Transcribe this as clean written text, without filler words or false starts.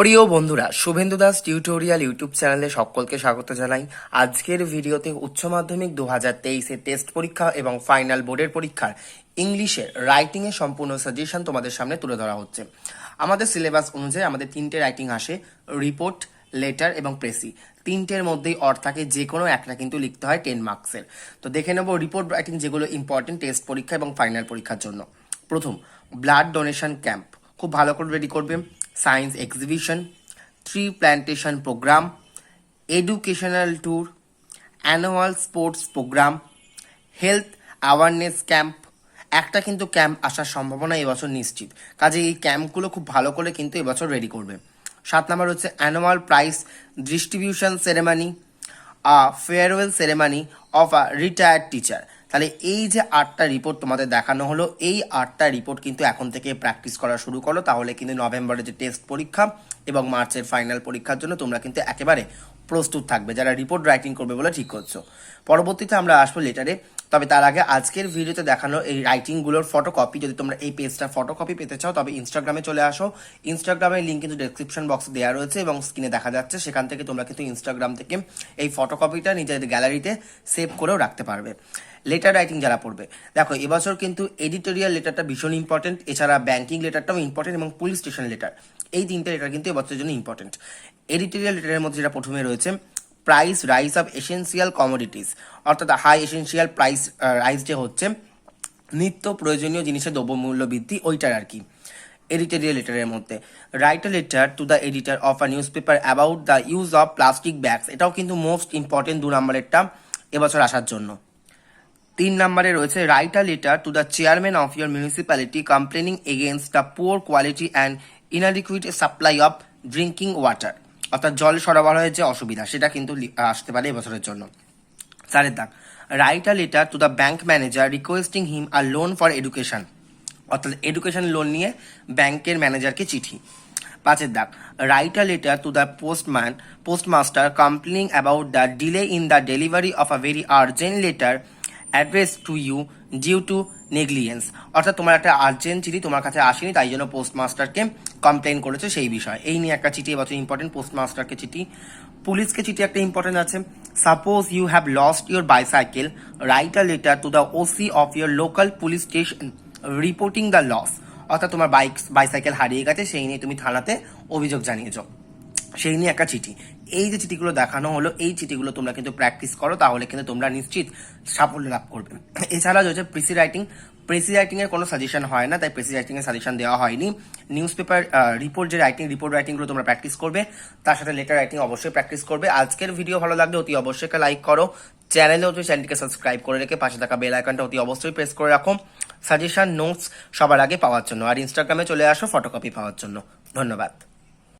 প্রিয় বন্ধুরা, Suvendu Das tutorial YouTube চ্যানেলে সকলকে স্বাগত জানাই। আজকের ভিডিওতে উচ্চ মাধ্যমিক 2023 টেস্ট পরীক্ষা এবং ফাইনাল বোর্ডের পরীক্ষার ইংলিশের রাইটিং এর সম্পূর্ণ সাজেশন তোমাদের সামনে তুলে ধরা হচ্ছে। আমাদের সিলেবাস অনুযায়ী আমাদের তিনটে রাইটিং আসে, রিপোর্ট, লেটার এবং প্রেসি। তিনটের মধ্যেই অর্থাকে যে কোনো একটা কিন্তু লিখতে হয় 10 মার্কসের। তো দেখে নেব রিপোর্ট রাইটিং যেগুলো ইম্পর্টেন্ট টেস্ট পরীক্ষা এবং ফাইনাল পরীক্ষার জন্য। প্রথম, ব্লাড ডোনেশন ক্যাম্প, খুব ভালো করে রেডি করবে। Science exhibition, tree plantation programme, educational tour, annual sports programme, health awareness camp. একটা কিন্তু ক্যাম্প আসার সম্ভাবনা এবছর নিশ্চিত, কাজে এই ক্যাম্পগুলো খুব ভালো করে কিন্তু এবছর রেডি করবে। 7 নম্বর হচ্ছে annual prize distribution ceremony, farewell ceremony of a retired teacher. তাহলে এই যে 8টা রিপোর্ট তোমাদের দেখানো হলো, এই 8টা রিপোর্ট কিন্তু এখন থেকে প্র্যাকটিস করা শুরু করো, তাহলে কিন্তু নভেম্বরে যে টেস্ট পরীক্ষা এবং মার্চের ফাইনাল পরীক্ষার জন্য তোমরা কিন্তু একেবারে প্রস্তুত থাকবে, যারা রিপোর্ট রাইটিং করবে বলে ঠিক করছো। পরবর্তীতে আমরা আসবো লেটারে, তবে তার আগে আজকের ভিডিওতে দেখানো এই রাইটিংগুলোর ফটোকপি, যদি তোমরা এই পেজটার ফটোকপি পেতে চাও তবে ইনস্টাগ্রামে চলে আসো। ইনস্টাগ্রামের লিঙ্ক কিন্তু ডেসক্রিপশন বক্সে দেওয়া রয়েছে এবং স্ক্রিনে দেখা যাচ্ছে, সেখান থেকে তোমরা কিন্তু ইনস্টাগ্রাম থেকে এই ফটোকপিটা নিজেদের গ্যালারিতে সেভ করেও রাখতে পারবে। লেটার রাইটিং যারা পড়বে, দেখো এবছর কিন্তু এডিটোরিয়াল লেটারটা ভীষণ ইম্পর্টেন্ট, এছাড়া ব্যাংকিং লেটারটাও ইম্পর্টেন্ট এবং পুলিশ স্টেশন লেটার, এই তিনটে লেটার কিন্তু এবছরের জন্য ইম্পর্টেন্ট। এডিটোরিয়াল লেটারের মধ্যে যেটা প্রথমে রয়েছে price rise of essential commodities, অর্থাৎ হাই এসেন্সিয়াল প্রাইস রাইজ যে হচ্ছে নিত্য প্রয়োজনীয় জিনিসের দ্রব্যমূল্য বৃদ্ধি, ওইটার আর কি এডিটোরিয়াল লেটারের মধ্যে। Right a letter to the editor of a news paper about the use of plastic bags, এটাও কিন্তু মোস্ট ইম্পর্টেন্ট 2 নম্বরেরটা এবছর আসার জন্য। 3 নম্বরে রয়েছে right a letter to the chairman of your municipality complaining against the poor quality and inadequate supply of drinking water, অর্থাৎ জল সরবরাহের যে অসুবিধা সেটা কিন্তু আসতে পারে এবছরের জন্য। 4 দাগ, write a letter to the bank manager requesting him a loan for education, অর্থাৎ এডুকেশন লোন নিয়ে ব্যাংকের ম্যানেজারকে চিঠি। 5 দাগ, write a letter to the postmaster complaining about the delay in the delivery of a very urgent letter address to you due to negligence, অর্থাৎ তোমার একটা urgent চিঠি তোমার কাছে আসেনি, তাই জন্য পোস্টমাস্টারকে কমপ্লেন করেছে সেই বিষয়, এই নিয়ে একটা চিঠি এবছর ইম্পর্টেন্ট, পোস্টমাস্টারকে চিঠি। পুলিশকে চিঠি একটা ইম্পর্টেন্ট আছে, suppose you have lost your bicycle, write a letter to the OC of your local police station reporting the loss, অর্থাৎ তোমার বাইসাইকেল হারিয়ে গেছে, সেই নিয়ে তুমি থানাতে অভিযোগ জানিয়েছো, সেই নিয়ে একটা চিঠি। এই যে চিঠিগুলো দেখানো হলো, এই চিঠিগুলো তোমরা কিন্তু প্র্যাকটিস করো, তাহলে কিন্তু তোমরা নিশ্চিত সাফল্য লাভ করবে। এছাড়া রয়েছে প্রেসি রাইটিং। প্রেসি রাইটিং এর কোনো সাজেশন হয় না, তাই প্রেসি রাইটিং এর সাজেশন দেওয়া হয়নি। নিউজ পেপার রিপোর্ট যে রিপোর্ট রাইটিংগুলো তোমরা প্র্যাকটিস করবে, তার সাথে লেটার রাইটিং অবশ্যই প্র্যাকটিস করবে। আজকের ভিডিও ভালো লাগলে অতি অবশ্যই একটা লাইক করো, চ্যানেলটিকে সাবস্ক্রাইব করে রেখে পাশে থাকা বেল আইকনটা অতি অবশ্যই প্রেস করে রাখো সাজেশন নোটস সবার আগে পাওয়ার জন্য, আর ইনস্টাগ্রামে চলে আসো ফটোকপি পাওয়ার জন্য। ধন্যবাদ।